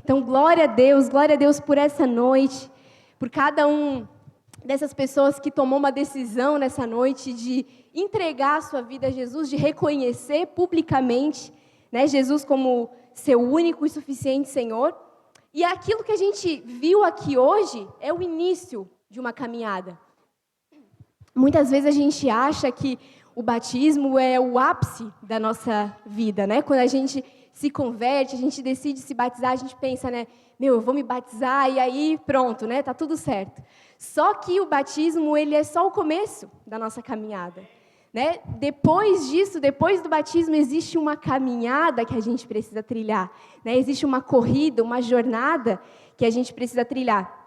Então, glória a Deus por essa noite, por cada um dessas pessoas que tomou uma decisão nessa noite de entregar a sua vida a Jesus, de reconhecer publicamente, né, Jesus como seu único e suficiente Senhor. E aquilo que a gente viu aqui hoje é o início de uma caminhada. Muitas vezes a gente acha que o batismo é o ápice da nossa vida, né? Quando a gente se converte, a gente decide se batizar, a gente pensa, né? Eu vou me batizar e aí pronto, né? Tá tudo certo. Só que o batismo, ele é só o começo da nossa caminhada, né? Depois disso, depois do batismo, existe uma caminhada que a gente precisa trilhar, né? Existe uma corrida, uma jornada que a gente precisa trilhar.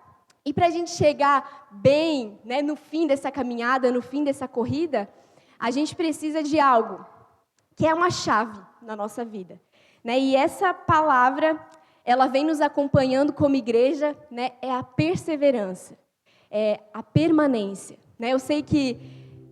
E para a gente chegar bem, né, no fim dessa caminhada, no fim dessa corrida, a gente precisa de algo que é uma chave na nossa vida, né? E essa palavra, ela vem nos acompanhando como igreja, né? É a perseverança, é a permanência, né? Eu sei que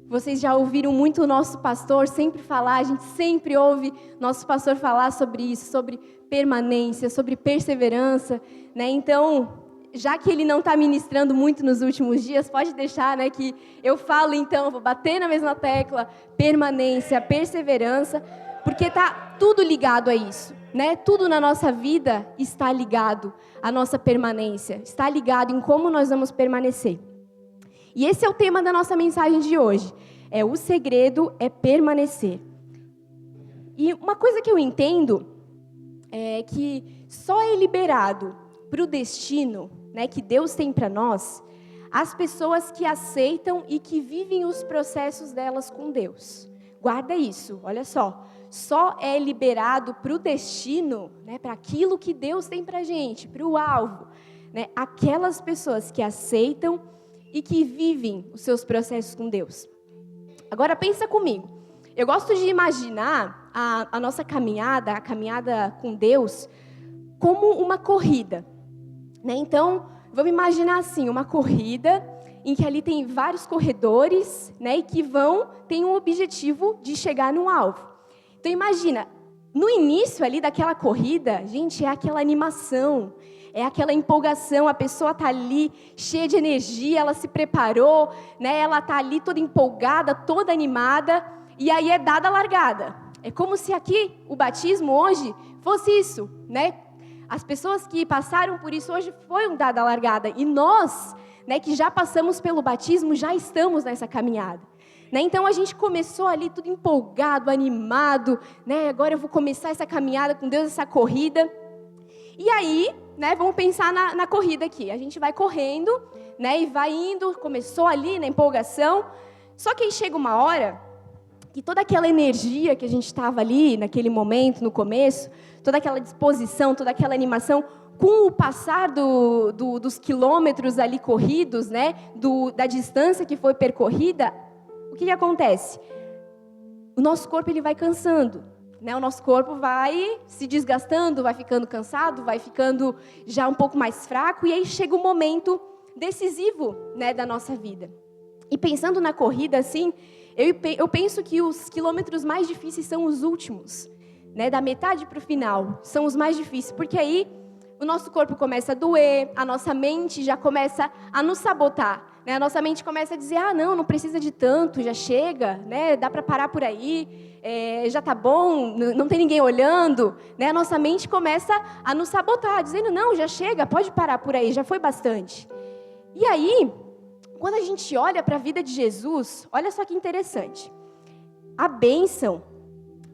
vocês já ouviram muito o nosso pastor sempre falar, a gente sempre ouve nosso pastor falar sobre isso, sobre permanência, sobre perseverança, né? Então, já que ele não está ministrando muito nos últimos dias, pode deixar, né, que eu falo, então, vou bater na mesma tecla, permanência, perseverança, porque está tudo ligado a isso, né? Tudo na nossa vida está ligado à nossa permanência, está ligado em como nós vamos permanecer. E esse é o tema da nossa mensagem de hoje, o segredo é permanecer. E uma coisa que eu entendo é que só é liberado para o destino, né, que Deus tem para nós, as pessoas que aceitam e que vivem os processos delas com Deus. Guarda isso, olha só é liberado para o destino, né, para aquilo que Deus tem para a gente, para o alvo, né, aquelas pessoas que aceitam e que vivem os seus processos com Deus. Agora pensa comigo, eu gosto de imaginar a nossa caminhada, a caminhada com Deus, como uma corrida. Né? Então, vamos imaginar assim, uma corrida em que ali tem vários corredores, né, e que tem um objetivo de chegar no alvo. Então, imagina, no início ali daquela corrida, gente, é aquela animação, é aquela empolgação, a pessoa está ali cheia de energia, ela se preparou, né, ela está ali toda empolgada, toda animada, e aí é dada a largada. É como se aqui, o batismo hoje, fosse isso, né? As pessoas que passaram por isso hoje foram dadas a largada. E nós, né, que já passamos pelo batismo, já estamos nessa caminhada. Né? Então, a gente começou ali tudo empolgado, animado. Né? Agora eu vou começar essa caminhada com Deus, essa corrida. E aí, né, vamos pensar na corrida aqui. A gente vai correndo, né, e vai indo. Começou ali na empolgação. Só que aí chega uma hora que toda aquela energia que a gente estava ali, naquele momento, no começo, toda aquela disposição, toda aquela animação, com o passar dos quilômetros ali corridos, né, da distância que foi percorrida, o que acontece? O nosso corpo ele vai cansando, né? O nosso corpo vai se desgastando, vai ficando cansado, vai ficando já um pouco mais fraco, e aí chega o momento decisivo, né, da nossa vida. E pensando na corrida assim, eu penso que os quilômetros mais difíceis são os últimos, né? Da metade para o final, são os mais difíceis, porque aí o nosso corpo começa a doer, a nossa mente já começa a nos sabotar, né? A nossa mente começa a dizer, não precisa de tanto, já chega, né? Dá para parar por aí, já tá bom, não tem ninguém olhando, né? A nossa mente começa a nos sabotar, dizendo, não, já chega, pode parar por aí, já foi bastante. E aí, quando a gente olha para a vida de Jesus, olha só que interessante. A bênção,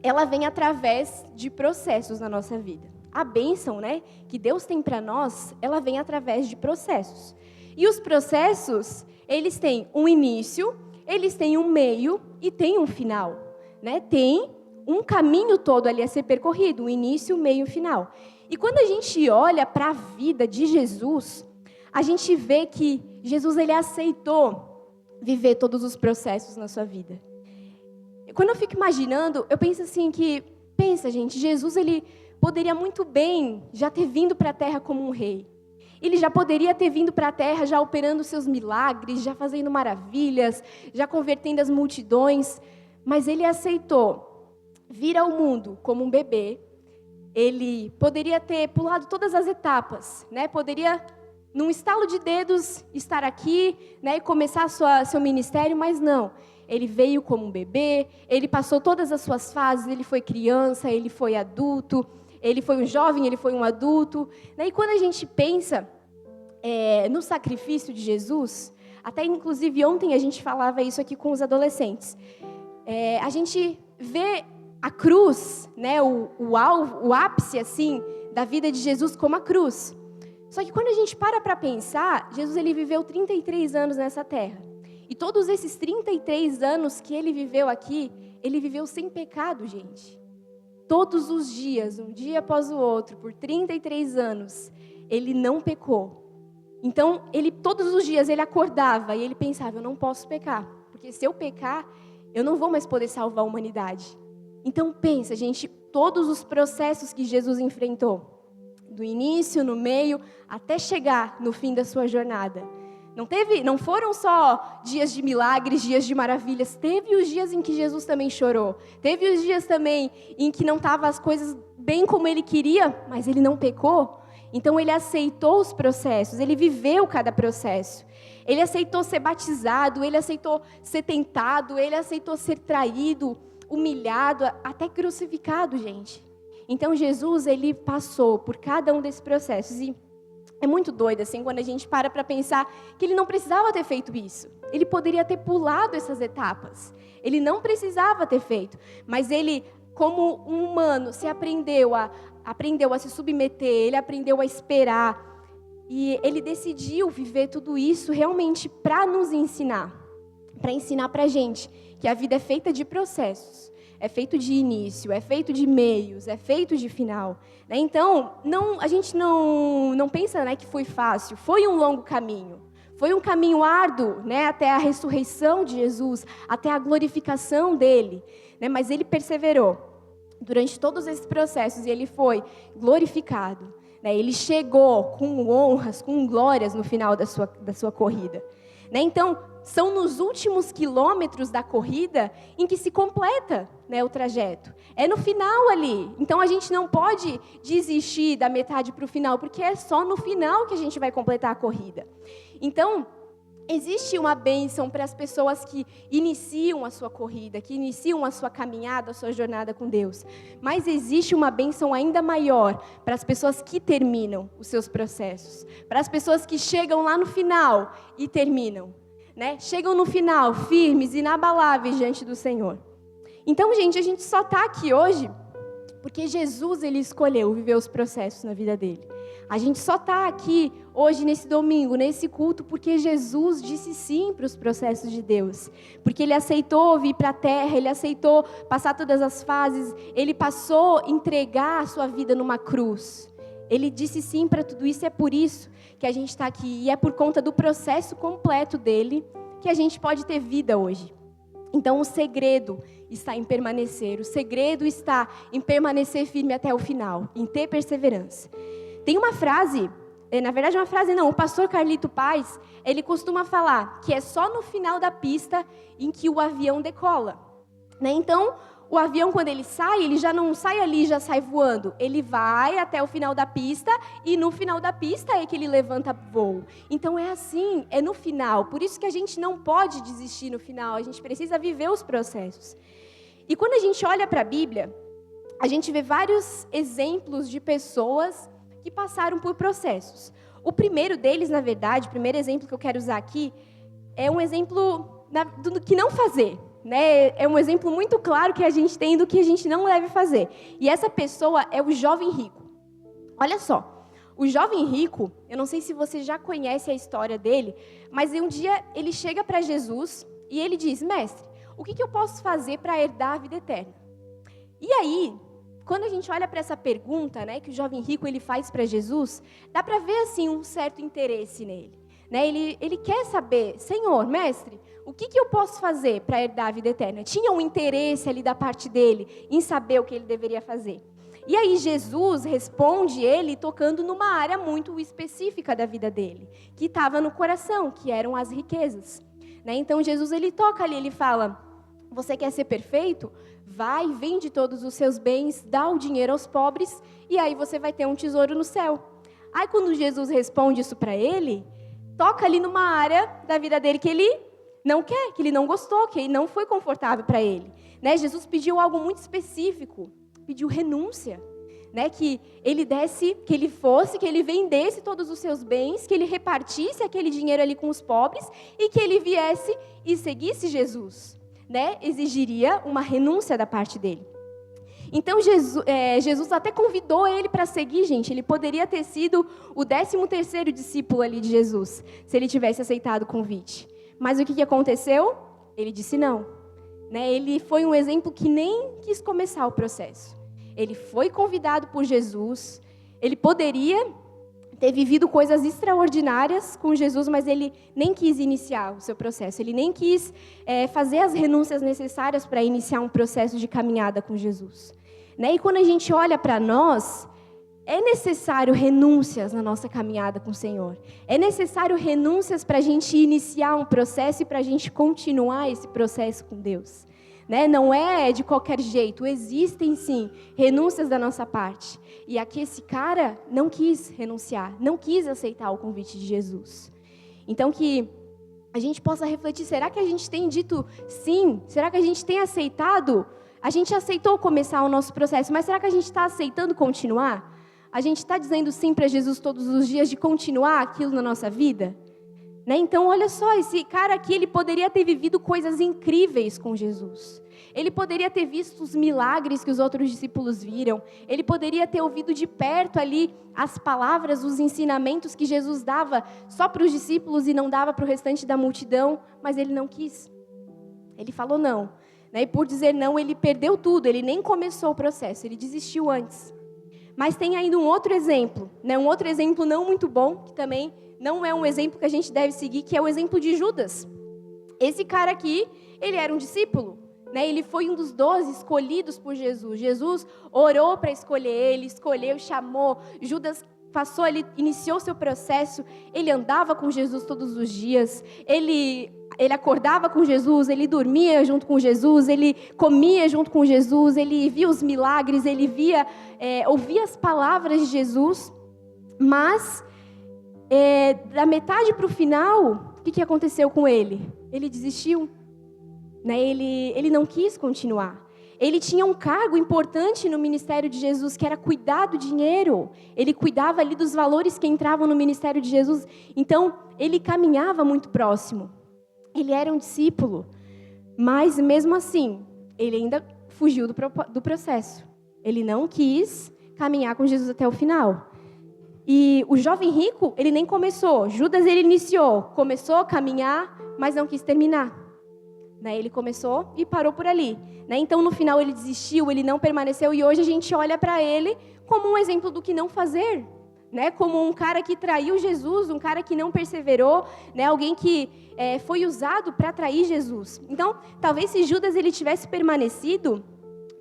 ela vem através de processos na nossa vida. A bênção, né, que Deus tem para nós, ela vem através de processos. E os processos, eles têm um início, eles têm um meio e têm um final. Né? Tem um caminho todo ali a ser percorrido, um início, meio e final. E quando a gente olha para a vida de Jesus, a gente vê que Jesus ele aceitou viver todos os processos na sua vida. Quando eu fico imaginando, eu penso assim pensa gente, Jesus ele poderia muito bem já ter vindo para a terra como um rei. Ele já poderia ter vindo para a terra já operando seus milagres, já fazendo maravilhas, já convertendo as multidões, mas ele aceitou vir ao mundo como um bebê. ele poderia ter pulado todas as etapas, né? Poderia, num estalo de dedos, estar aqui, né, e começar seu ministério, mas não. Ele veio como um bebê, ele passou todas as suas fases, ele foi criança, ele foi adulto, ele foi um jovem, ele foi um adulto, né? E quando a gente pensa no sacrifício de Jesus, até inclusive ontem a gente falava isso aqui com os adolescentes, a gente vê a cruz, né, o ápice assim, da vida de Jesus como a cruz. Só que quando a gente para pensar, Jesus ele viveu 33 anos nessa terra. E todos esses 33 anos que ele viveu aqui, ele viveu sem pecado, gente. Todos os dias, um dia após o outro, por 33 anos, ele não pecou. Então, todos os dias ele acordava e ele pensava, eu não posso pecar, porque se eu pecar, eu não vou mais poder salvar a humanidade. Então pensa, gente, todos os processos que Jesus enfrentou, do início, no meio, até chegar no fim da sua jornada. Não foram só dias de milagres, dias de maravilhas, teve os dias em que Jesus também chorou, teve os dias também em que não estavam as coisas bem como ele queria, mas ele não pecou. Então ele aceitou os processos, ele viveu cada processo. Ele aceitou ser batizado, ele aceitou ser tentado, ele aceitou ser traído, humilhado, até crucificado, gente. Então Jesus, ele passou por cada um desses processos. E é muito doido, assim, quando a gente para pensar que ele não precisava ter feito isso. Ele poderia ter pulado essas etapas. Ele não precisava ter feito. Mas ele, como um humano, aprendeu a se submeter, ele aprendeu a esperar. E ele decidiu viver tudo isso realmente para nos ensinar. Para ensinar para a gente que a vida é feita de processos. É feito de início, é feito de meios, é feito de final. Né? Então, a gente não pensa, né, que foi fácil. Foi um longo caminho. Foi um caminho árduo, né, até a ressurreição de Jesus, até a glorificação dele. Né? Mas ele perseverou durante todos esses processos e ele foi glorificado. Né? Ele chegou com honras, com glórias no final da sua corrida. Né? Então, são nos últimos quilômetros da corrida em que se completa, né, o trajeto. É no final ali. Então, a gente não pode desistir da metade para o final, porque é só no final que a gente vai completar a corrida. Então, existe uma bênção para as pessoas que iniciam a sua corrida, que iniciam a sua caminhada, a sua jornada com Deus. Mas existe uma bênção ainda maior para as pessoas que terminam os seus processos. Para as pessoas que chegam lá no final e terminam. Né? Chegam no final, firmes, inabaláveis diante do Senhor. Então, gente, a gente só está aqui hoje porque Jesus, ele escolheu viver os processos na vida dele. A gente só está aqui hoje, nesse domingo, nesse culto, porque Jesus disse sim para os processos de Deus. Porque ele aceitou vir para a terra, ele aceitou passar todas as fases, ele passou a entregar a sua vida numa cruz. Ele disse sim para tudo isso, é por isso que a gente está aqui. E é por conta do processo completo dele que a gente pode ter vida hoje. Então o segredo está em permanecer. O segredo está em permanecer firme até o final, em ter perseverança. Tem uma frase, na verdade uma frase não, o pastor Carlito Paz, ele costuma falar que é só no final da pista em que o avião decola. Né? Então, o avião, quando ele sai, ele já não sai ali, já sai voando. Ele vai até o final da pista e no final da pista é que ele levanta voo. Então é assim, é no final. Por isso que a gente não pode desistir no final, a gente precisa viver os processos. E quando a gente olha para a Bíblia, a gente vê vários exemplos de pessoas que passaram por processos. O primeiro deles, na verdade, o primeiro exemplo que eu quero usar aqui, é um exemplo do que não fazer. Né? É um exemplo muito claro que a gente tem do que a gente não deve fazer. E essa pessoa é o jovem rico. Olha só, o jovem rico, eu não sei se você já conhece a história dele, mas um dia ele chega para Jesus e ele diz, mestre, o que eu posso fazer para herdar a vida eterna? E aí, quando a gente olha para essa pergunta, né, que o jovem rico ele faz para Jesus, dá para ver assim, um certo interesse nele. Né? Ele quer saber, Senhor, mestre, o que eu posso fazer para herdar a vida eterna? Tinha um interesse ali da parte dele em saber o que ele deveria fazer. E aí Jesus responde ele tocando numa área muito específica da vida dele, que estava no coração, que eram as riquezas. Né? Então Jesus ele toca ali, ele fala, você quer ser perfeito? vai, vende todos os seus bens, dá o dinheiro aos pobres, e aí você vai ter um tesouro no céu. Aí quando Jesus responde isso para ele, toca ali numa área da vida dele que ele não quer, que ele não gostou, que não foi confortável para ele. Né? Jesus pediu algo muito específico, pediu renúncia. Né, que ele desse, que ele fosse, que ele vendesse todos os seus bens, que ele repartisse aquele dinheiro ali com os pobres e que ele viesse e seguisse Jesus. Né, exigiria uma renúncia da parte dele. Então Jesus até convidou ele para seguir, gente. Ele poderia ter sido o 13º discípulo ali de Jesus, se ele tivesse aceitado o convite. Mas o que aconteceu? Ele disse não. Né, ele foi um exemplo que nem quis começar o processo. Ele foi convidado por Jesus, ele poderia ter vivido coisas extraordinárias com Jesus, mas ele nem quis iniciar o seu processo, ele nem quis fazer as renúncias necessárias para iniciar um processo de caminhada com Jesus. Né? E quando a gente olha para nós, é necessário renúncias na nossa caminhada com o Senhor. É necessário renúncias para a gente iniciar um processo e para a gente continuar esse processo com Deus. Né? Não é de qualquer jeito, existem sim renúncias da nossa parte. E aqui esse cara não quis renunciar, não quis aceitar o convite de Jesus. Então que a gente possa refletir, será que a gente tem dito sim? Será que a gente tem aceitado? A gente aceitou começar o nosso processo, mas será que a gente está aceitando continuar? A gente está dizendo sim para Jesus todos os dias de continuar aquilo na nossa vida? Né? Então, olha só, esse cara aqui, ele poderia ter vivido coisas incríveis com Jesus. Ele poderia ter visto os milagres que os outros discípulos viram. Ele poderia ter ouvido de perto ali as palavras, os ensinamentos que Jesus dava só para os discípulos e não dava para o restante da multidão, mas ele não quis. Ele falou não. Né? E por dizer não, ele perdeu tudo, ele nem começou o processo, ele desistiu antes. Mas tem ainda um outro exemplo, né? Um outro exemplo não muito bom, que também não é um exemplo que a gente deve seguir, que é o exemplo de Judas. Esse cara aqui, ele era um discípulo, né? Ele foi um dos 12 escolhidos por Jesus. Jesus orou para escolher ele, escolheu, chamou. Judas passou ali, iniciou seu processo. Ele andava com Jesus todos os dias. Ele acordava com Jesus, ele dormia junto com Jesus, ele comia junto com Jesus, ele via os milagres, ele ouvia as palavras de Jesus. Mas da metade para o final, o que aconteceu com ele? Ele desistiu, né? Ele não quis continuar. Ele tinha um cargo importante no ministério de Jesus, que era cuidar do dinheiro. Ele cuidava ali dos valores que entravam no ministério de Jesus. Então, ele caminhava muito próximo. Ele era um discípulo. Mas, mesmo assim, ele ainda fugiu do processo. Ele não quis caminhar com Jesus até o final. E o jovem rico, ele nem começou. Judas, ele iniciou. Começou a caminhar, mas não quis terminar. Né? Ele começou e parou por ali. Né? Então, no final, ele desistiu, ele não permaneceu. E hoje a gente olha para ele como um exemplo do que não fazer. Né? Como um cara que traiu Jesus, um cara que não perseverou. Né? Alguém que foi usado para trair Jesus. Então, talvez se Judas ele tivesse permanecido,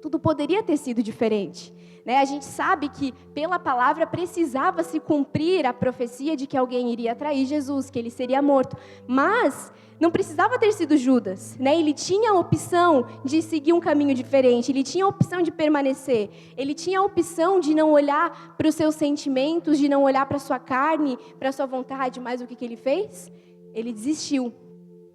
tudo poderia ter sido diferente. Né? A gente sabe que, pela palavra, precisava se cumprir a profecia de que alguém iria trair Jesus, que ele seria morto. Mas não precisava ter sido Judas. Né? Ele tinha a opção de seguir um caminho diferente, ele tinha a opção de permanecer, ele tinha a opção de não olhar para os seus sentimentos, de não olhar para a sua carne, para a sua vontade. Mas o que ele fez? Ele desistiu.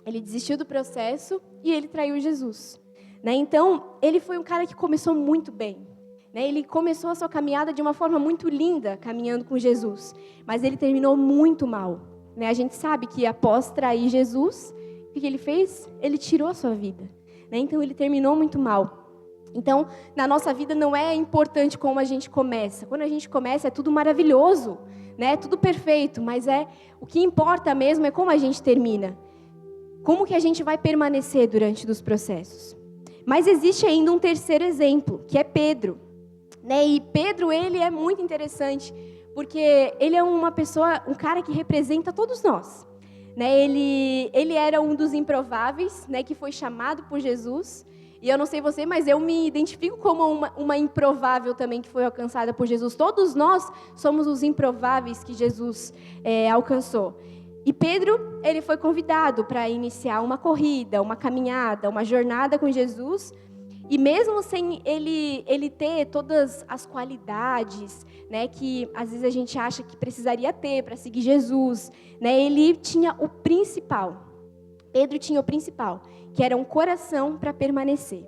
Ele desistiu do processo e ele traiu Jesus. Né? Então, ele foi um cara que começou muito bem. Ele começou a sua caminhada de uma forma muito linda, caminhando com Jesus. Mas ele terminou muito mal. A gente sabe que após trair Jesus, o que ele fez? Ele tirou a sua vida. Então ele terminou muito mal. Então, na nossa vida não é importante como a gente começa. Quando a gente começa é tudo maravilhoso, é tudo perfeito. Mas o que importa mesmo é como a gente termina. Como que a gente vai permanecer durante os processos. Mas existe ainda um terceiro exemplo, que é Pedro. E Pedro, ele é muito interessante, porque ele é uma pessoa, um cara que representa todos nós. Ele era um dos improváveis, que foi chamado por Jesus. E eu não sei você, mas eu me identifico como uma improvável também que foi alcançada por Jesus. Todos nós somos os improváveis que Jesus alcançou. E Pedro, ele foi convidado para iniciar uma corrida, uma caminhada, uma jornada com Jesus. E mesmo sem ele ter todas as qualidades, né, que às vezes a gente acha que precisaria ter para seguir Jesus, né, ele tinha o principal. Pedro tinha o principal, que era um coração para permanecer.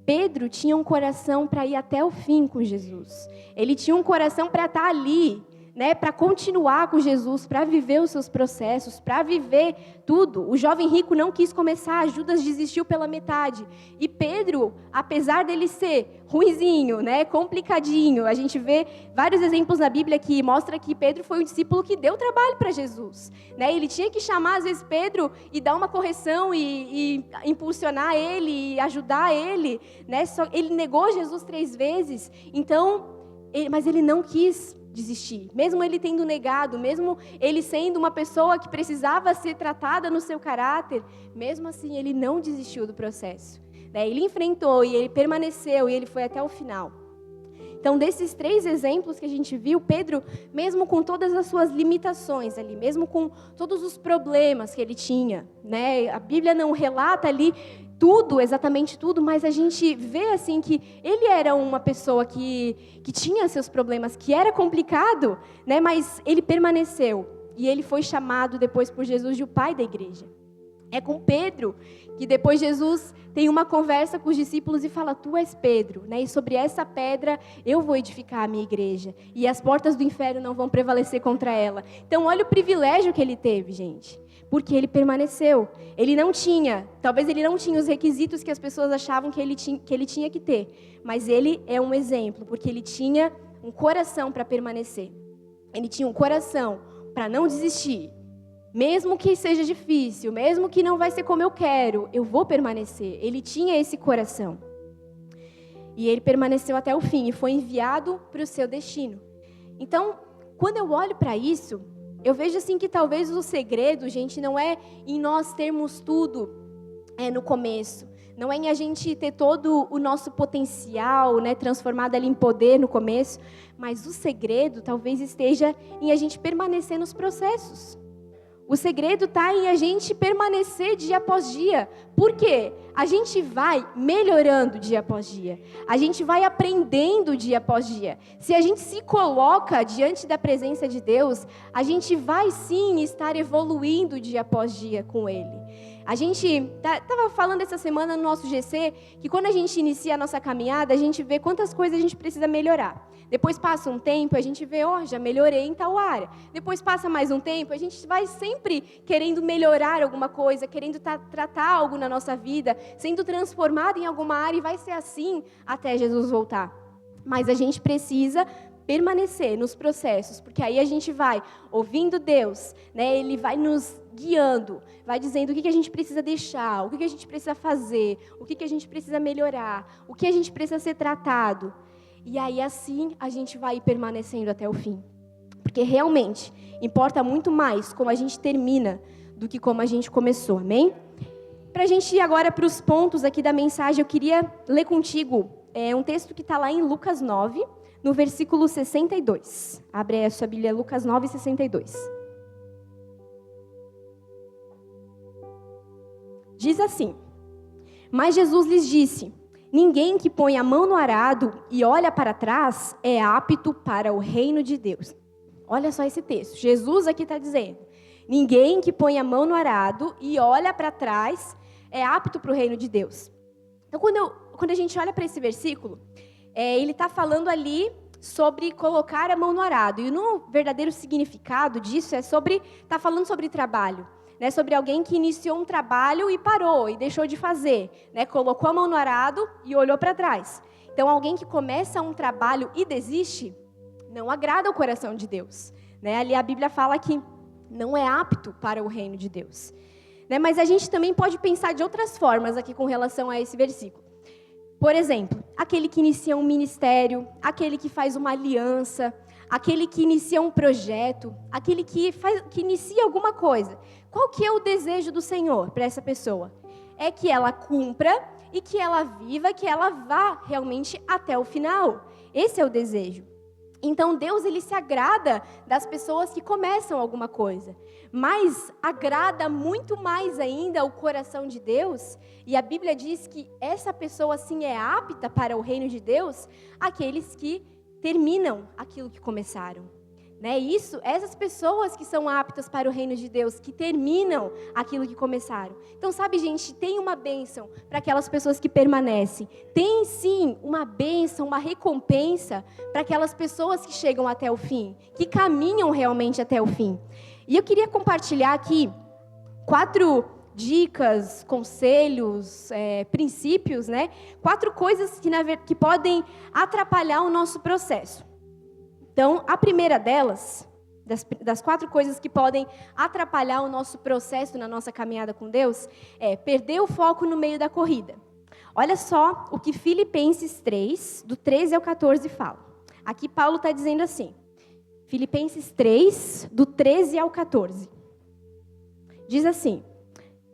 Pedro tinha um coração para ir até o fim com Jesus. Ele tinha um coração para estar ali, né, para continuar com Jesus, para viver os seus processos, para viver tudo. O jovem rico não quis começar, Judas desistiu pela metade. E Pedro, apesar dele ser ruinzinho, né, complicadinho, a gente vê vários exemplos na Bíblia que mostra que Pedro foi um discípulo que deu trabalho para Jesus, né? Ele tinha que chamar às vezes Pedro e dar uma correção e impulsionar ele, e ajudar ele, né? Ele negou Jesus 3 vezes, mas ele não quis desistir, mesmo ele tendo negado, mesmo ele sendo uma pessoa que precisava ser tratada no seu caráter, mesmo assim ele não desistiu do processo, né? Ele enfrentou e ele permaneceu e ele foi até o final. Então, desses 3 exemplos que a gente viu, Pedro, mesmo com todas as suas limitações ali, mesmo com todos os problemas que ele tinha, né? A Bíblia não relata ali tudo, exatamente tudo, mas a gente vê assim que ele era uma pessoa que tinha seus problemas, que era complicado, né? Mas ele permaneceu e ele foi chamado depois por Jesus de o pai da igreja. É com Pedro que depois Jesus tem uma conversa com os discípulos e fala: tu és Pedro, né? E sobre essa pedra eu vou edificar a minha igreja e as portas do inferno não vão prevalecer contra ela. Então olha o privilégio que ele teve, gente. Porque ele permaneceu. Talvez ele não tinha os requisitos que as pessoas achavam que ele tinha que ter. Mas ele é um exemplo, porque ele tinha um coração para permanecer. Ele tinha um coração para não desistir. Mesmo que seja difícil, mesmo que não vai ser como eu quero, eu vou permanecer. Ele tinha esse coração. E ele permaneceu até o fim e foi enviado para o seu destino. Então, quando eu olho para isso, eu vejo assim que talvez o segredo, gente, não é em nós termos tudo no começo. Não é em a gente ter todo o nosso potencial, né, transformado ali em poder no começo. Mas o segredo talvez esteja em a gente permanecer nos processos. O segredo está em a gente permanecer dia após dia. Por quê? A gente vai melhorando dia após dia. A gente vai aprendendo dia após dia. Se a gente se coloca diante da presença de Deus, a gente vai sim estar evoluindo dia após dia com Ele. A gente estava falando essa semana no nosso GC que quando a gente inicia a nossa caminhada, a gente vê quantas coisas a gente precisa melhorar. Depois passa um tempo, a gente vê, já melhorei em tal área. Depois passa mais um tempo, a gente vai sempre querendo melhorar alguma coisa, querendo tratar algo na nossa vida, sendo transformado em alguma área, e vai ser assim até Jesus voltar. Mas a gente precisa permanecer nos processos, porque aí a gente vai ouvindo Deus, né? Ele vai nos guiando, vai dizendo o que a gente precisa deixar, o que a gente precisa fazer, o que a gente precisa melhorar, o que a gente precisa ser tratado. E aí assim a gente vai permanecendo até o fim. Porque realmente importa muito mais como a gente termina do que como a gente começou, amém? Para a gente ir agora para os pontos aqui da mensagem, eu queria ler contigo um texto que está lá em Lucas 9, no versículo 62. Abre aí a sua Bíblia, Lucas 9, 62. Diz assim: mas Jesus lhes disse: ninguém que põe a mão no arado e olha para trás é apto para o reino de Deus. Olha só esse texto. Jesus aqui está dizendo: ninguém que põe a mão no arado e olha para trás é apto para o reino de Deus. Então, quando a gente olha para esse versículo, ele está falando ali sobre colocar a mão no arado. E no verdadeiro significado disso está falando sobre trabalho. Né, sobre alguém que iniciou um trabalho e parou, e deixou de fazer. Né, colocou a mão no arado e olhou para trás. Então, alguém que começa um trabalho e desiste, não agrada o coração de Deus. Né, ali a Bíblia fala que não é apto para o reino de Deus. Né, mas a gente também pode pensar de outras formas aqui com relação a esse versículo. Por exemplo, aquele que inicia um ministério, aquele que faz uma aliança, aquele que inicia um projeto, aquele que inicia alguma coisa. Qual que é o desejo do Senhor para essa pessoa? É que ela cumpra e que ela viva, que ela vá realmente até o final. Esse é o desejo. Então Deus, ele se agrada das pessoas que começam alguma coisa, mas agrada muito mais ainda o coração de Deus, e a Bíblia diz que essa pessoa sim é apta para o reino de Deus, aqueles que terminam aquilo que começaram. Né? Essas pessoas que são aptas para o reino de Deus, que terminam aquilo que começaram. Então, sabe, gente, tem uma bênção para aquelas pessoas que permanecem. Tem, sim, uma bênção, uma recompensa para aquelas pessoas que chegam até o fim, que caminham realmente até o fim. E eu queria compartilhar aqui 4 dicas, conselhos, princípios, né? 4 coisas que podem atrapalhar o nosso processo. Então, a primeira delas, das 4 coisas que podem atrapalhar o nosso processo na nossa caminhada com Deus, é perder o foco no meio da corrida. Olha só o que Filipenses 3, do 13 ao 14 fala. Aqui Paulo está dizendo assim, Filipenses 3, do 13 ao 14. Diz assim: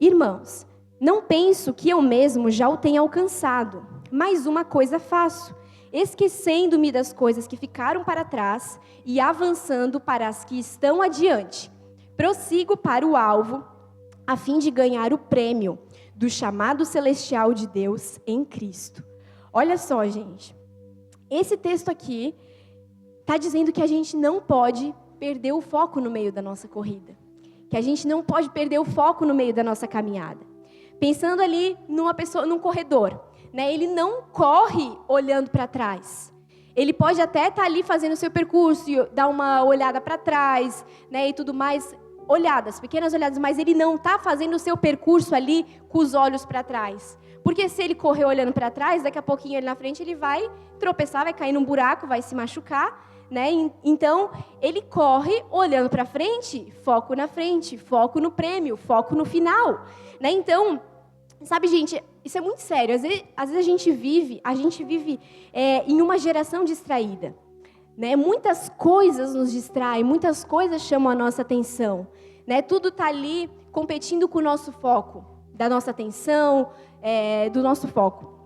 Irmãos, não penso que eu mesmo já o tenha alcançado, mas uma coisa faço, esquecendo-me das coisas que ficaram para trás e avançando para as que estão adiante. Prossigo para o alvo, a fim de ganhar o prêmio do chamado celestial de Deus em Cristo. Olha só, gente. Esse texto aqui está dizendo que a gente não pode perder o foco no meio da nossa corrida. Que a gente não pode perder o foco no meio da nossa caminhada. Pensando ali num corredor. Né, ele não corre olhando para trás. Ele pode até estar ali fazendo o seu percurso e dar uma olhada para trás, né, e tudo mais, pequenas olhadas, mas ele não está fazendo o seu percurso ali com os olhos para trás. Porque se ele correr olhando para trás, daqui a pouquinho ali na frente ele vai tropeçar, vai cair num buraco, vai se machucar. Né? Então, ele corre olhando para frente, foco no prêmio, foco no final. Né? Então, sabe, gente, isso é muito sério. Às vezes a gente vive em uma geração distraída. Né? Muitas coisas nos distraem, muitas coisas chamam a nossa atenção. Né? Tudo está ali competindo com o nosso foco, da nossa atenção, do nosso foco.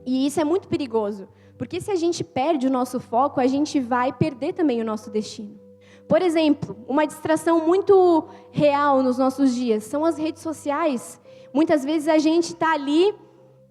E isso é muito perigoso, porque se a gente perde o nosso foco, a gente vai perder também o nosso destino. Por exemplo, uma distração muito real nos nossos dias são as redes sociais. Muitas vezes a gente está ali,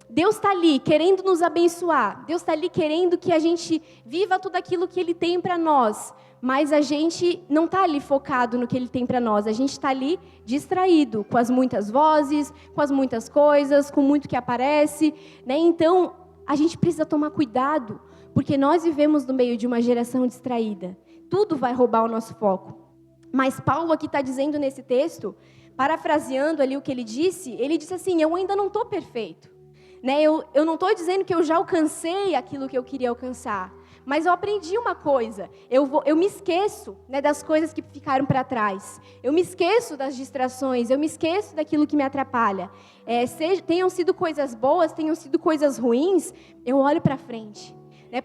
Deus está ali querendo nos abençoar. Deus está ali querendo que a gente viva tudo aquilo que Ele tem para nós. Mas a gente não está ali focado no que Ele tem para nós. A gente está ali distraído com as muitas vozes, com as muitas coisas, com muito que aparece. Né? Então, a gente precisa tomar cuidado, porque nós vivemos no meio de uma geração distraída. Tudo vai roubar o nosso foco. Mas Paulo aqui está dizendo nesse texto, parafraseando ali o que ele disse assim, eu ainda não estou perfeito. Né? Eu não estou dizendo que eu já alcancei aquilo que eu queria alcançar, mas eu aprendi uma coisa, eu me esqueço, né, das coisas que ficaram para trás, eu me esqueço das distrações, eu me esqueço daquilo que me atrapalha. Tenham sido coisas boas, tenham sido coisas ruins, eu olho para frente.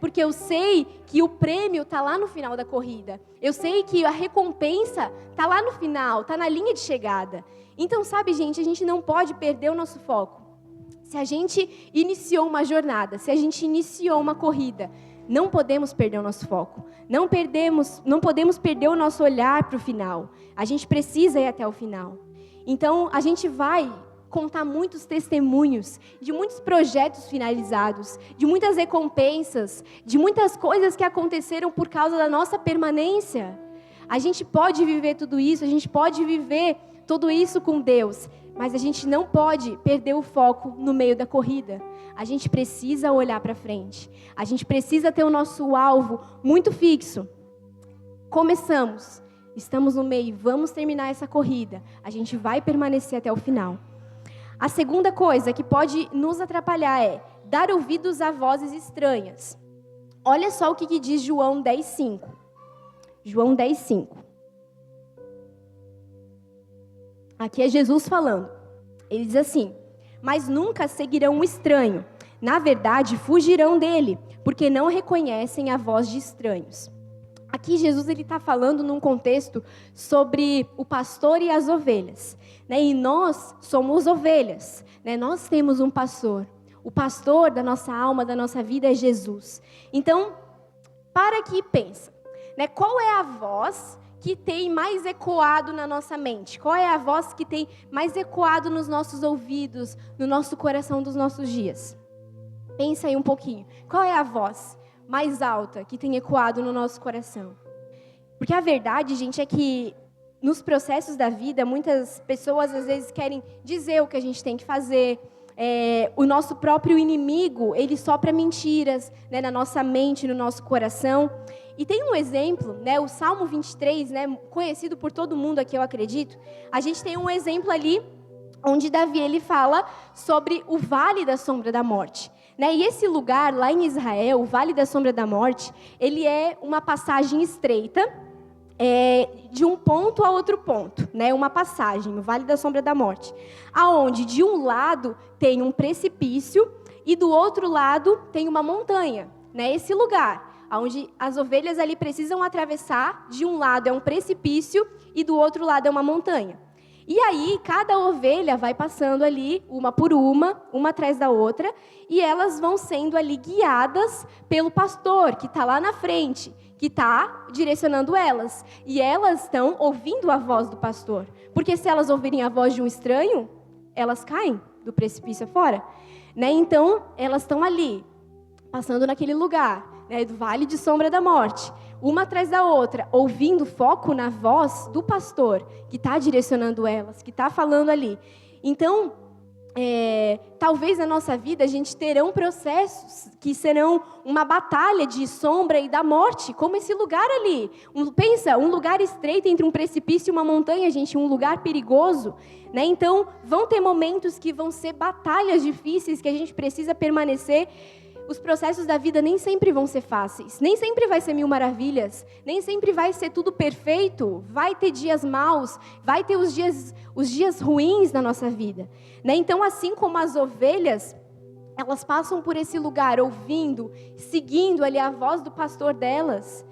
Porque eu sei que o prêmio está lá no final da corrida. Eu sei que a recompensa está lá no final, está na linha de chegada. Então, sabe, gente, a gente não pode perder o nosso foco. Se a gente iniciou uma jornada, se a gente iniciou uma corrida, não podemos perder o nosso foco. Não podemos perder o nosso olhar para o final. A gente precisa ir até o final. Então, a gente vai contar muitos testemunhos de muitos projetos finalizados, de muitas recompensas, de muitas coisas que aconteceram por causa da nossa permanência. A gente pode viver tudo isso, a gente pode viver tudo isso com Deus, mas a gente não pode perder o foco no meio da corrida. A gente precisa olhar para frente. A gente precisa ter o nosso alvo muito fixo. Começamos, estamos no meio, vamos terminar essa corrida. A gente vai permanecer até o final. A segunda coisa que pode nos atrapalhar é dar ouvidos a vozes estranhas. Olha só o que diz João 10:5. João 10:5. Aqui é Jesus falando. Ele diz assim: mas nunca seguirão o estranho. Na verdade, fugirão dele, porque não reconhecem a voz de estranhos. Aqui Jesus está falando num contexto sobre o pastor e as ovelhas. Né? E nós somos ovelhas. Né? Nós temos um pastor. O pastor da nossa alma, da nossa vida é Jesus. Então, para aqui e pensa. né? Qual é a voz que tem mais ecoado na nossa mente? Qual é a voz que tem mais ecoado nos nossos ouvidos, no nosso coração dos nossos dias? Pensa aí um pouquinho. Qual é a voz mais alta que tem ecoado no nosso coração? Porque a verdade, gente, é que nos processos da vida, muitas pessoas às vezes querem dizer o que a gente tem que fazer. O nosso próprio inimigo, ele sopra mentiras, né, na nossa mente, no nosso coração. E tem um exemplo, né, o Salmo 23, né, conhecido por todo mundo aqui, eu acredito. A gente tem um exemplo ali, onde Davi ele fala sobre o Vale da Sombra da Morte. Né? E esse lugar, lá em Israel, o Vale da Sombra da Morte, ele é uma passagem estreita, de um ponto a outro ponto, né? Uma passagem, o Vale da Sombra da Morte, aonde de um lado tem um precipício e do outro lado tem uma montanha, né? Esse lugar, onde as ovelhas ali precisam atravessar, de um lado é um precipício e do outro lado é uma montanha. E aí, cada ovelha vai passando ali, uma por uma atrás da outra, e elas vão sendo ali guiadas pelo pastor, que está lá na frente, que está direcionando elas. E elas estão ouvindo a voz do pastor. Porque se elas ouvirem a voz de um estranho, elas caem do precipício afora. Né? Então, elas estão ali, passando naquele lugar, né, do Vale de Sombra da Morte, uma atrás da outra, ouvindo foco na voz do pastor, que está direcionando elas, que está falando ali. Então, talvez na nossa vida a gente terão processos que serão uma batalha de sombra e da morte, como esse lugar ali. Pensa, um lugar estreito entre um precipício e uma montanha, gente, um lugar perigoso. Né? Então, vão ter momentos que vão ser batalhas difíceis, que a gente precisa permanecer. Os processos da vida nem sempre vão ser fáceis, nem sempre vai ser mil maravilhas, nem sempre vai ser tudo perfeito, vai ter dias maus, vai ter os dias ruins na nossa vida. Né? Então, assim como as ovelhas, elas passam por esse lugar, ouvindo, seguindo ali a voz do pastor delas,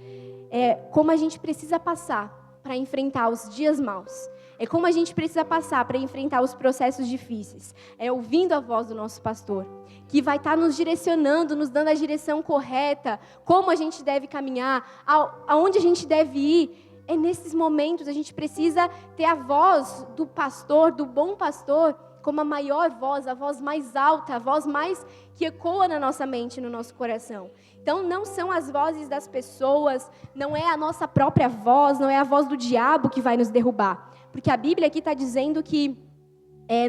como a gente precisa passar para enfrentar os dias maus. É como a gente precisa passar para enfrentar os processos difíceis. É ouvindo a voz do nosso pastor, que vai estar nos direcionando, nos dando a direção correta, como a gente deve caminhar, aonde a gente deve ir. É nesses momentos a gente precisa ter a voz do pastor, do bom pastor, como a maior voz, a voz mais alta, a voz mais que ecoa na nossa mente, no nosso coração. Então, não são as vozes das pessoas, não é a nossa própria voz, não é a voz do diabo que vai nos derrubar. Porque a Bíblia aqui está dizendo que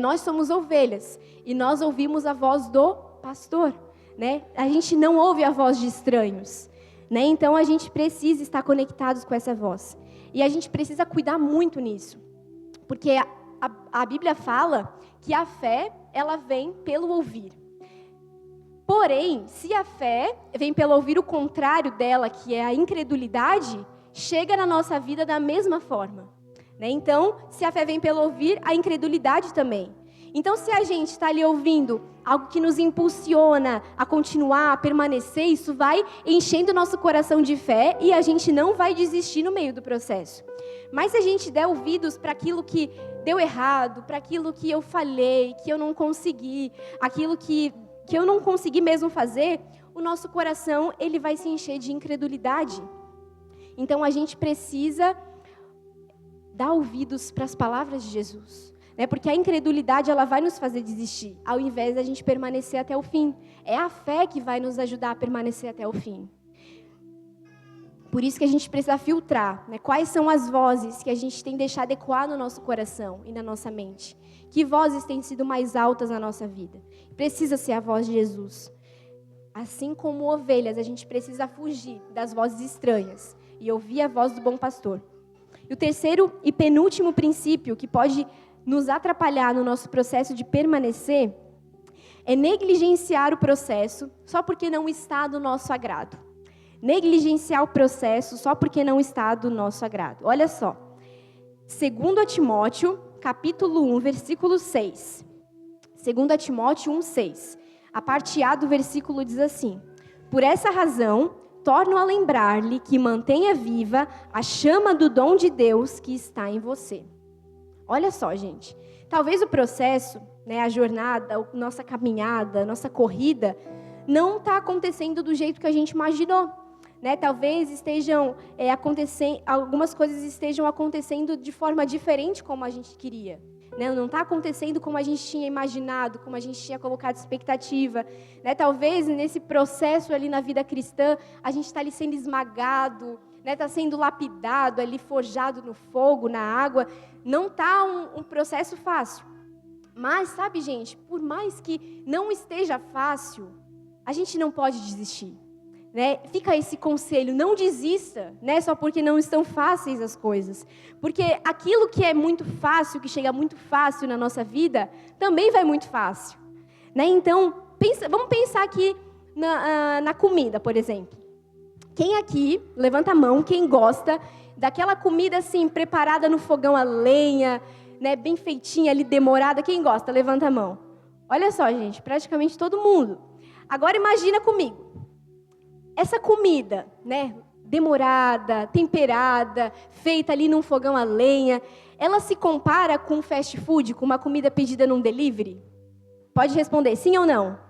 nós somos ovelhas e nós ouvimos a voz do pastor. Né? A gente não ouve a voz de estranhos. Né? Então, a gente precisa estar conectados com essa voz. E a gente precisa cuidar muito nisso. Porque a Bíblia fala que a fé, ela vem pelo ouvir. Porém, se a fé vem pelo ouvir o contrário dela, que é a incredulidade, chega na nossa vida da mesma forma. Né? Então, se a fé vem pelo ouvir, a incredulidade também. Então, se a gente está ali ouvindo algo que nos impulsiona a continuar, a permanecer, isso vai enchendo o nosso coração de fé e a gente não vai desistir no meio do processo. Mas se a gente der ouvidos para aquilo que deu errado, para aquilo que eu falhei, que eu não consegui, aquilo que eu não consegui mesmo fazer, o nosso coração ele vai se encher de incredulidade. Então, a gente precisa dar ouvidos para as palavras de Jesus. Né? Porque a incredulidade ela vai nos fazer desistir, ao invés da gente permanecer até o fim. É a fé que vai nos ajudar a permanecer até o fim. Por isso que a gente precisa filtrar, né? Quais são as vozes que a gente tem deixado ecoar no nosso coração e na nossa mente. Que vozes têm sido mais altas na nossa vida? Precisa ser a voz de Jesus. Assim como ovelhas, a gente precisa fugir das vozes estranhas e ouvir a voz do bom pastor. E o terceiro e penúltimo princípio que pode nos atrapalhar no nosso processo de permanecer é negligenciar o processo só porque não está do nosso agrado. Negligenciar o processo só porque não está do nosso agrado. Olha só, 2 Timóteo, capítulo 1, versículo 6. 2 Timóteo 1, 6. A parte A do versículo diz assim: por essa razão, torno a lembrar-lhe que mantenha viva a chama do dom de Deus que está em você. Olha só, gente. Talvez o processo, né, a jornada, a nossa caminhada, a nossa corrida, não está acontecendo do jeito que a gente imaginou. né? Talvez estejam acontecendo, algumas coisas estejam acontecendo de forma diferente como a gente queria. Né? Não está acontecendo como a gente tinha imaginado, como a gente tinha colocado expectativa. Né? Talvez nesse processo ali na vida cristã, a gente está ali sendo esmagado, né? Está sendo lapidado, ali forjado no fogo, na água. Não está um processo fácil. Mas, sabe, gente, por mais que não esteja fácil, a gente não pode desistir. Né? Fica esse conselho, não desista, né? Só porque não estão fáceis as coisas. Porque aquilo que é muito fácil, que chega muito fácil na nossa vida, também vai muito fácil. Né? Então, vamos pensar aqui na comida, por exemplo. Quem aqui, levanta a mão, quem gosta daquela comida assim, preparada no fogão a lenha, né? Bem feitinha ali, demorada, quem gosta? Levanta a mão. Olha só, gente, praticamente todo mundo. Agora imagina comigo. Essa comida, né, demorada, temperada, feita ali num fogão a lenha, ela se compara com fast food, com uma comida pedida num delivery? Pode responder sim ou não?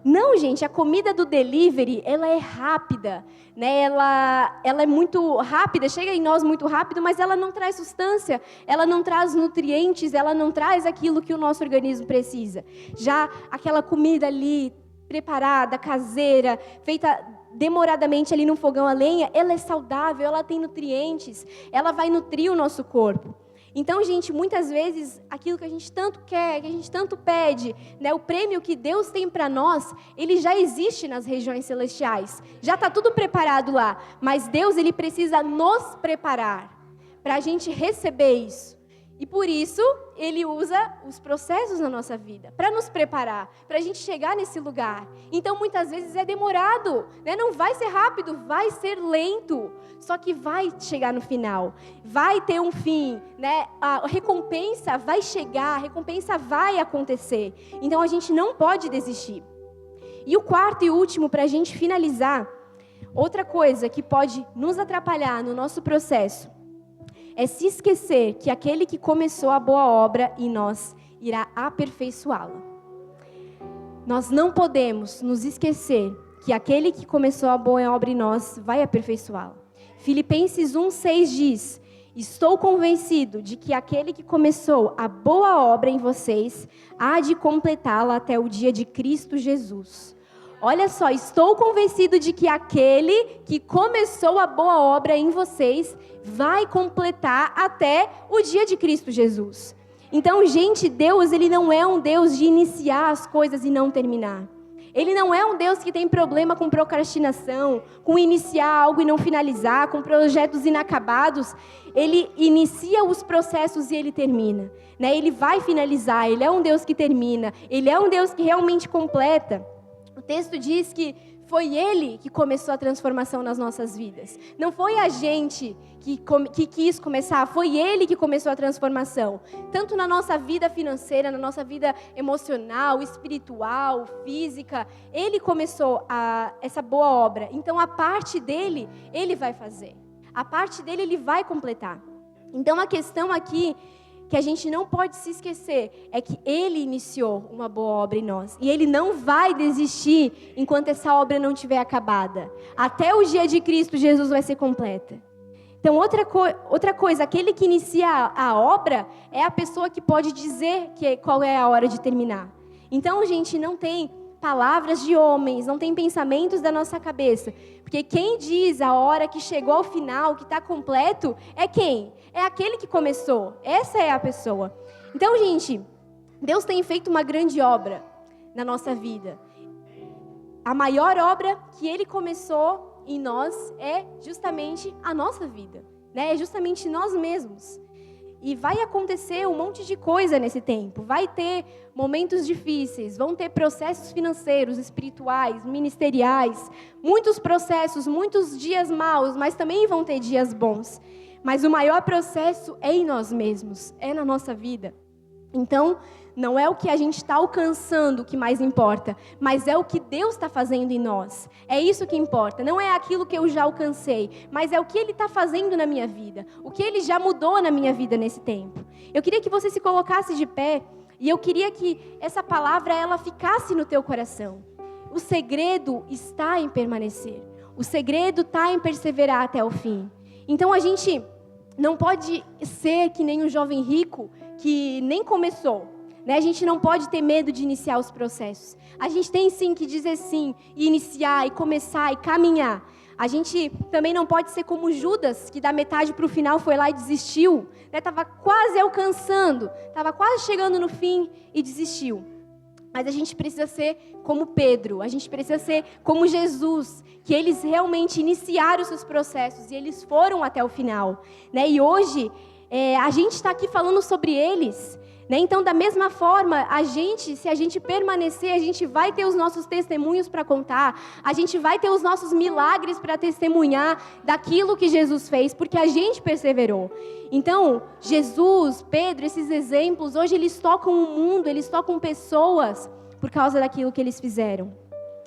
Não, gente, a comida do delivery, ela é rápida, né? Ela é muito rápida, chega em nós muito rápido, mas ela não traz substância, ela não traz nutrientes, ela não traz aquilo que o nosso organismo precisa. Já aquela comida ali, preparada, caseira, feita demoradamente ali no fogão a lenha, ela é saudável, ela tem nutrientes, ela vai nutrir o nosso corpo. Então, gente, muitas vezes, aquilo que a gente tanto quer, que a gente tanto pede, né, o prêmio que Deus tem para nós, ele já existe nas regiões celestiais. Já está tudo preparado lá. Mas Deus, ele precisa nos preparar para a gente receber isso. E por isso, ele usa os processos na nossa vida, para nos preparar, para a gente chegar nesse lugar. Então, muitas vezes é demorado, né? Não vai ser rápido, vai ser lento, só que vai chegar no final, vai ter um fim, né? A recompensa vai chegar, a recompensa vai acontecer. Então, a gente não pode desistir. E o quarto e último, para a gente finalizar, outra coisa que pode nos atrapalhar no nosso processo, é se esquecer que aquele que começou a boa obra em nós irá aperfeiçoá-la. Nós não podemos nos esquecer que aquele que começou a boa obra em nós vai aperfeiçoá-la. Filipenses 1:6 diz: estou convencido de que aquele que começou a boa obra em vocês há de completá-la até o dia de Cristo Jesus. Olha só, estou convencido de que aquele que começou a boa obra em vocês vai completar até o dia de Cristo Jesus. Então, gente, Deus, ele não é um Deus de iniciar as coisas e não terminar. Ele não é um Deus que tem problema com procrastinação, com iniciar algo e não finalizar, com projetos inacabados. Ele inicia os processos e ele termina, né? Ele vai finalizar, ele é um Deus que termina, ele é um Deus que realmente completa. O texto diz que foi Ele que começou a transformação nas nossas vidas. Não foi a gente que quis começar, foi Ele que começou a transformação. Tanto na nossa vida financeira, na nossa vida emocional, espiritual, física. Ele começou essa boa obra. Então, a parte dele, Ele vai fazer. A parte dele, Ele vai completar. Então, a questão aqui que a gente não pode se esquecer é que Ele iniciou uma boa obra em nós. E Ele não vai desistir enquanto essa obra não estiver acabada. Até o dia de Cristo, Jesus vai ser completa. Então, outra coisa, aquele que inicia a obra é a pessoa que pode dizer qual é a hora de terminar. Então, gente, não tem palavras de homens, não tem pensamentos da nossa cabeça. Porque quem diz a hora que chegou ao final, que está completo, é quem? É aquele que começou. Essa é a pessoa. Então, gente, Deus tem feito uma grande obra na nossa vida. A maior obra que Ele começou em nós é justamente a nossa vida, né? É justamente nós mesmos. E vai acontecer um monte de coisa nesse tempo. Vai ter momentos difíceis, vão ter processos financeiros, espirituais, ministeriais, muitos processos, muitos dias maus, mas também vão ter dias bons. Mas o maior processo é em nós mesmos, é na nossa vida. Então, não é o que a gente está alcançando que mais importa, mas é o que Deus está fazendo em nós. É isso que importa. Não é aquilo que eu já alcancei, mas é o que Ele está fazendo na minha vida. O que Ele já mudou na minha vida nesse tempo. Eu queria que você se colocasse de pé e eu queria que essa palavra ela ficasse no teu coração. O segredo está em permanecer. O segredo está em perseverar até o fim. Então a gente não pode ser que nem um jovem rico que nem começou, né? A gente não pode ter medo de iniciar os processos. A gente tem sim que dizer sim, e iniciar, e começar, e caminhar. A gente também não pode ser como Judas, que da metade para o final foi lá e desistiu, né? Estava quase alcançando, estava quase chegando no fim e desistiu. Mas a gente precisa ser como Pedro, a gente precisa ser como Jesus, que eles realmente iniciaram os seus processos e eles foram até o final, né? E hoje a gente está aqui falando sobre eles, né? Então, da mesma forma, se a gente permanecer, a gente vai ter os nossos testemunhos para contar, a gente vai ter os nossos milagres para testemunhar daquilo que Jesus fez, porque a gente perseverou. Então, Jesus, Pedro, esses exemplos, hoje eles tocam o mundo, eles tocam pessoas por causa daquilo que eles fizeram.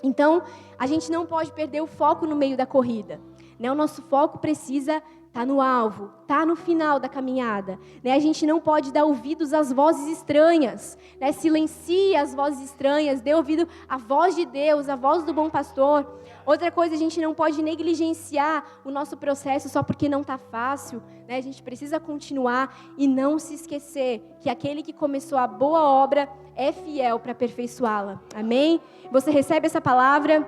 Então, a gente não pode perder o foco no meio da corrida, né? O nosso foco precisa estar no alvo, estar no final da caminhada, né? A gente não pode dar ouvidos às vozes estranhas, né? Silencia as vozes estranhas, dê ouvido à voz de Deus, à voz do bom pastor. Outra coisa, a gente não pode negligenciar o nosso processo só porque não está fácil, né? A gente precisa continuar e não se esquecer que aquele que começou a boa obra é fiel para aperfeiçoá-la. Amém? Você recebe essa palavra?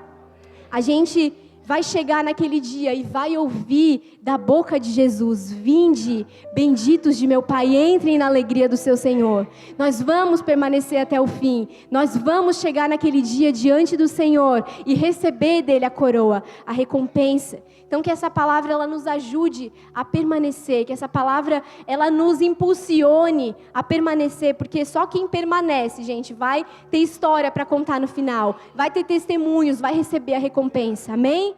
A gente vai chegar naquele dia e vai ouvir da boca de Jesus: vinde, benditos de meu Pai, entrem na alegria do seu Senhor. Nós vamos permanecer até o fim. Nós vamos chegar naquele dia diante do Senhor e receber dele a coroa, a recompensa. Então que essa palavra ela nos ajude a permanecer, que essa palavra ela nos impulsione a permanecer, porque só quem permanece, gente, vai ter história para contar no final, vai ter testemunhos, vai receber a recompensa. Amém?